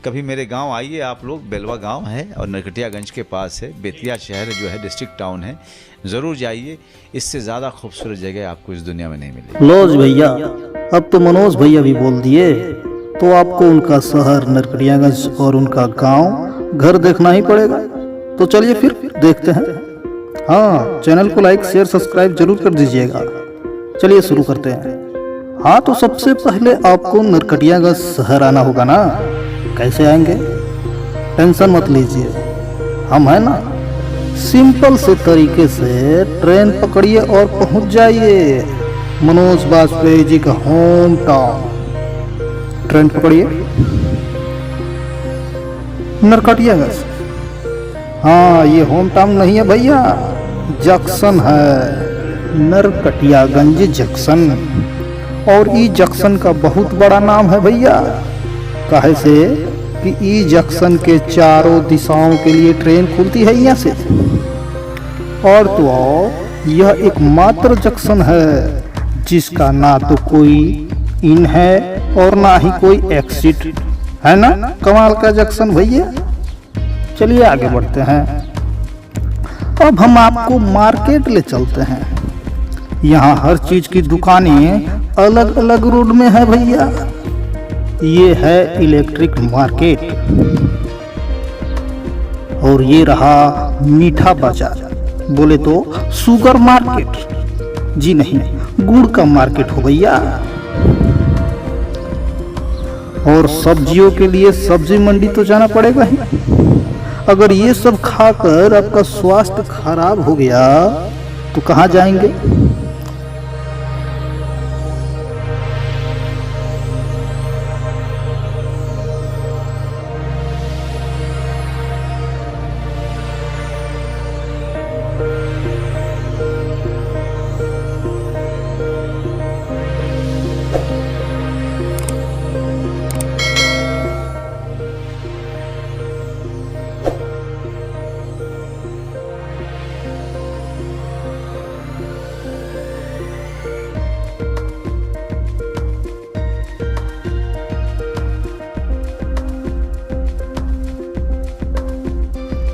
कभी मेरे गांव आइए आप लोग। बेलवा गांव है और नरकटियागंज के पास है। बेतिया शहर जो है डिस्ट्रिक्ट टाउन है, ज़रूर जाइए। इससे ज़्यादा खूबसूरत जगह आपको इस दुनिया में नहीं मिलेगी। लोज भैया, अब तो मनोज भैया भी बोल दिए, तो आपको उनका शहर नरकटियागंज और उनका गांव घर देखना ही पड़ेगा। तो चलिए फिर देखते हैं। हाँ, चैनल को लाइक शेयर सब्सक्राइब जरूर कर दीजिएगा। चलिए शुरू करते हैं। हाँ, तो सबसे पहले आपको नरकटियागंज शहर आना होगा ना। कैसे आएंगे, टेंशन मत लीजिए, हम है ना। सिंपल से तरीके से ट्रेन पकड़िए और पहुंच जाइए मनोज बाजपेयी जी का होम टाउन। ट्रेन पकड़िए, नरकटियागंज। हाँ, ये होम टाउन नहीं है भैया, जंक्शन है, नरकटियागंज जंक्शन। और ई जंक्शन का बहुत बड़ा नाम है भैया, काहे से कि ई जंक्शन के चारों दिशाओं के लिए ट्रेन खुलती है यहाँ से। और तो यह एकमात्र जंक्शन है जिसका ना तो कोई इन है और ना ही कोई एग्जिट है ना। कमाल का जंक्शन भैया। चलिए आगे बढ़ते हैं। अब हम आपको मार्केट ले चलते हैं। यहाँ हर चीज की दुकानें अलग अलग रोड में है भैया। ये है इलेक्ट्रिक मार्केट और ये रहा मीठा बाजार, बोले तो शुगर मार्केट। जी नहीं, गुड़ का मार्केट हो भैया। और सब्जियों के लिए सब्जी मंडी तो जाना पड़ेगा ही। अगर ये सब खाकर आपका स्वास्थ्य खराब हो गया तो कहाँ जाएंगे।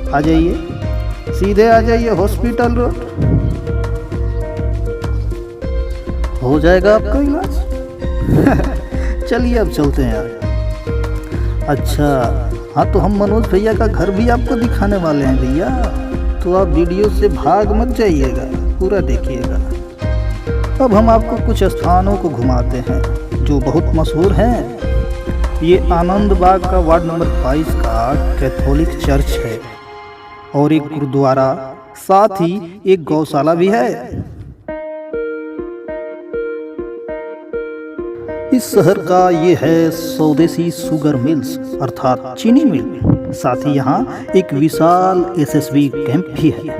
आ जाइए, सीधे आ जाइए हॉस्पिटल रोड, हो जाएगा आपका इलाज। चलिए अब चलते हैं यार। अच्छा हाँ, तो हम मनोज भैया का घर भी आपको दिखाने वाले हैं भैया, तो आप वीडियो से भाग मत जाइएगा, पूरा देखिएगा। अब हम आपको कुछ स्थानों को घुमाते हैं जो बहुत मशहूर हैं। ये आनंद बाग का वार्ड नंबर 22 का कैथोलिक चर्च है और एक गुरुद्वारा, साथ ही एक गौशाला भी है। इस शहर का ये है स्वदेशी शुगर मिल्स अर्थात चीनी मिल। साथ ही यहाँ एक विशाल एसएसबी कैंप भी है,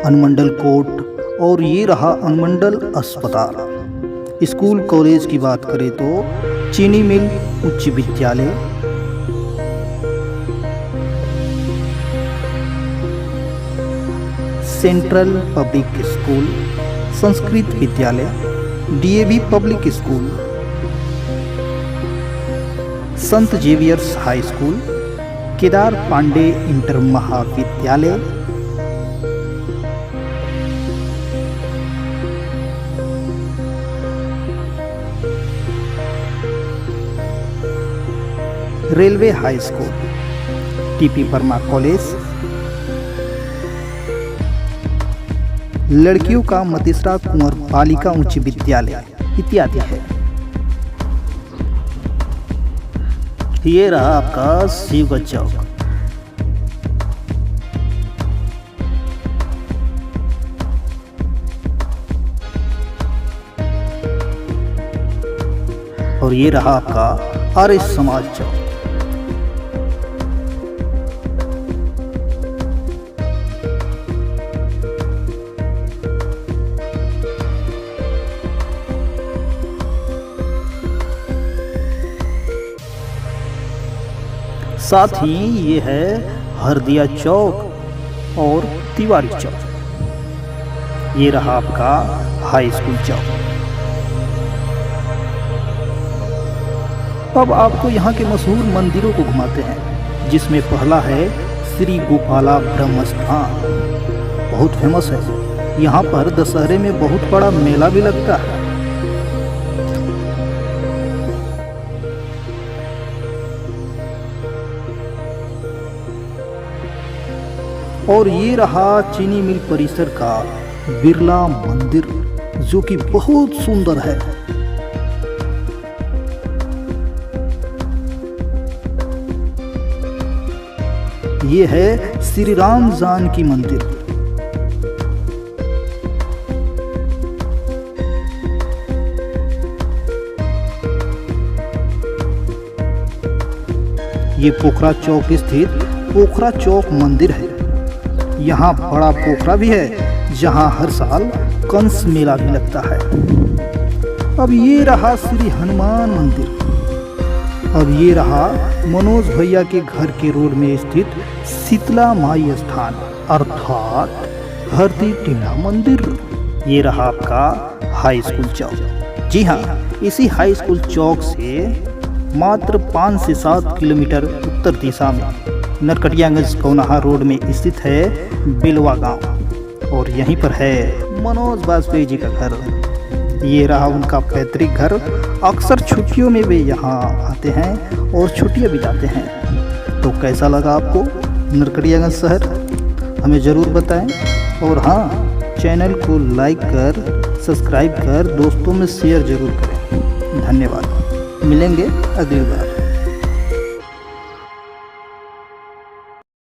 अनुमंडल कोर्ट और ये रहा अनुमंडल अस्पताल। स्कूल कॉलेज की बात करें तो चीनी मिल उच्च विद्यालय, सेंट्रल पब्लिक स्कूल, संस्कृत विद्यालय, DAV public school, Sant Xavier's high school, Kedar Pandey inter महाविद्यालय, railway high school, TP Verma college, लड़कियों का मतीसरा कुंवर बालिका उच्च विद्यालय इत्यादि है। ये रहा आपका शिवगंज चौक। और ये रहा आपका आर्य समाज चौक। साथ ही ये है हरदिया चौक और तिवारी चौक। ये रहा आपका हाई स्कूल चौक। अब आपको यहाँ के मशहूर मंदिरों को घुमाते हैं, जिसमें पहला है श्री गोपाला ब्रह्म स्थान। बहुत फेमस है। यहाँ पर दशहरे में बहुत बड़ा मेला भी लगता है। और ये रहा चीनी मिल परिसर का बिरला मंदिर, जो कि बहुत सुंदर है। ये है श्री राम जानकी मंदिर। ये पोखरा चौक स्थित पोखरा चौक मंदिर है। यहाँ बड़ा पोखरा भी है, जहाँ हर साल कंस मेला भी लगता है। अब ये रहा श्री हनुमान मंदिर। अब ये रहा मनोज भैया के घर के रोड में स्थित शीतला माई स्थान अर्थात हरदी टीला मंदिर। ये रहा आपका हाई स्कूल चौक। जी हाँ, इसी हाई स्कूल चौक से मात्र 5 से 7 किलोमीटर उत्तर दिशा में नरकटियागंज कौनाहा रोड में स्थित है बेलवा गांव, और यहीं पर है मनोज वाजपेयी जी का घर। ये रहा उनका पैतृक घर। अक्सर छुट्टियों में वे यहाँ आते हैं और छुट्टियाँ बिताते हैं। तो कैसा लगा आपको नरकटियागंज शहर? हमें ज़रूर बताएं। और हाँ, चैनल को लाइक कर सब्सक्राइब कर दोस्तों में शेयर ज़रूर करें। धन्यवाद। मिलेंगे अगली बार।